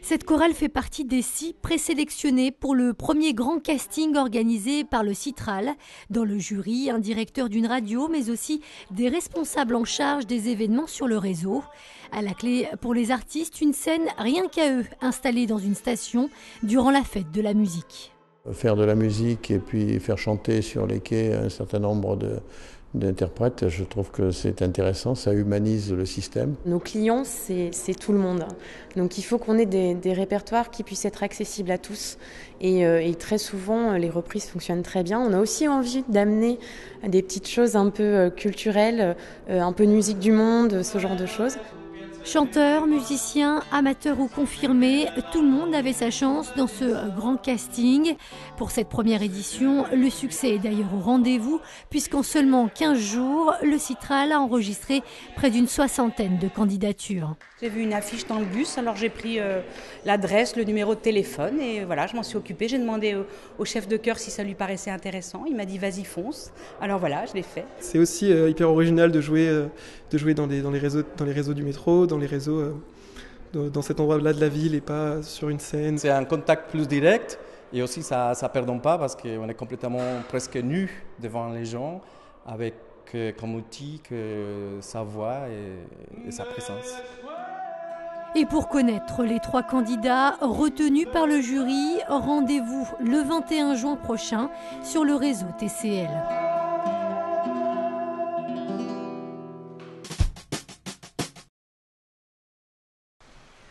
Cette chorale fait partie des 6 présélectionnés pour le premier grand casting organisé par le Citral. Dans le jury, un directeur d'une radio, mais aussi des responsables en charge des événements sur le réseau. À la clé, pour les artistes, une scène rien qu'à eux, installée dans une station durant la fête de la musique. Faire de la musique et puis faire chanter sur les quais un certain nombre d'interprètes, je trouve que c'est intéressant, ça humanise le système. Nos clients, c'est tout le monde. Donc il faut qu'on ait des répertoires qui puissent être accessibles à tous. Et très souvent, les reprises fonctionnent très bien. On a aussi envie d'amener des petites choses un peu culturelles, un peu de musique du monde, ce genre de choses. Chanteurs, musiciens, amateurs ou confirmés, tout le monde avait sa chance dans ce grand casting. Pour cette première édition, le succès est d'ailleurs au rendez-vous, puisqu'en seulement 15 jours, le Citral a enregistré près d'une 60aine de candidatures. J'ai vu une affiche dans le bus, alors j'ai pris l'adresse, le numéro de téléphone et voilà, je m'en suis occupée. J'ai demandé au chef de chœur si ça lui paraissait intéressant. Il m'a dit vas-y fonce. Alors voilà, je l'ai fait. C'est aussi hyper original de jouer dans les réseaux du métro, dans les réseaux dans cet endroit-là de la ville et pas sur une scène. C'est un contact plus direct et aussi ça perdonne pas parce qu'on est complètement presque nu devant les gens avec comme outil que sa voix et sa présence. Et pour connaître les 3 candidats retenus par le jury, rendez-vous le 21 juin prochain sur le réseau TCL.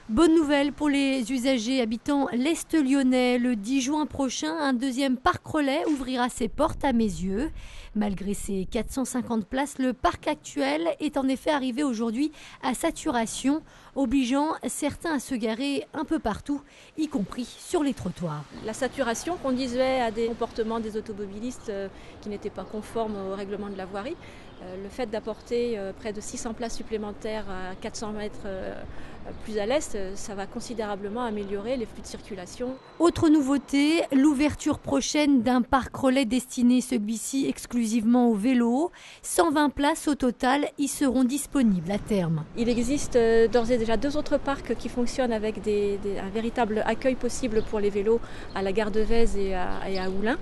Bonne nouvelle pour les usagers habitant l'Est lyonnais. Le 10 juin prochain, un deuxième parc relais ouvrira ses portes à Meyzieux. Malgré ses 450 places, le parc actuel est en effet arrivé aujourd'hui à saturation, obligeant certains à se garer un peu partout, y compris sur les trottoirs. La saturation conduisait à des comportements des automobilistes qui n'étaient pas conformes au règlement de la voirie. Le fait d'apporter près de 600 places supplémentaires à 400 mètres plus à l'est, ça va considérablement améliorer les flux de circulation. Autre nouveauté, l'ouverture prochaine d'un parc relais destiné celui-ci exclusivement aux vélos. 120 places au total y seront disponibles à terme. Il existe d'ores et déjà 2 autres parcs qui fonctionnent avec un véritable accueil possible pour les vélos à la gare de Vèze et à Oulin.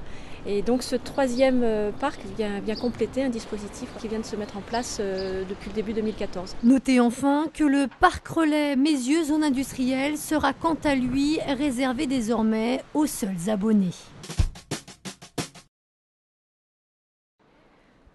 Et donc ce 3e parc vient compléter un dispositif qui vient de se mettre en place depuis le début 2014. Notez enfin que le parc relais Meyzieux zone industrielle sera quant à lui réservé désormais aux seuls abonnés.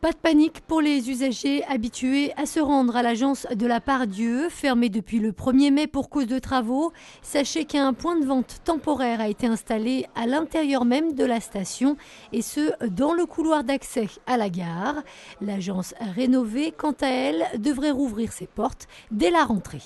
Pas de panique pour les usagers habitués à se rendre à l'agence de la Part-Dieu, fermée depuis le 1er mai pour cause de travaux. Sachez qu'un point de vente temporaire a été installé à l'intérieur même de la station, et ce, dans le couloir d'accès à la gare. L'agence rénovée, quant à elle, devrait rouvrir ses portes dès la rentrée.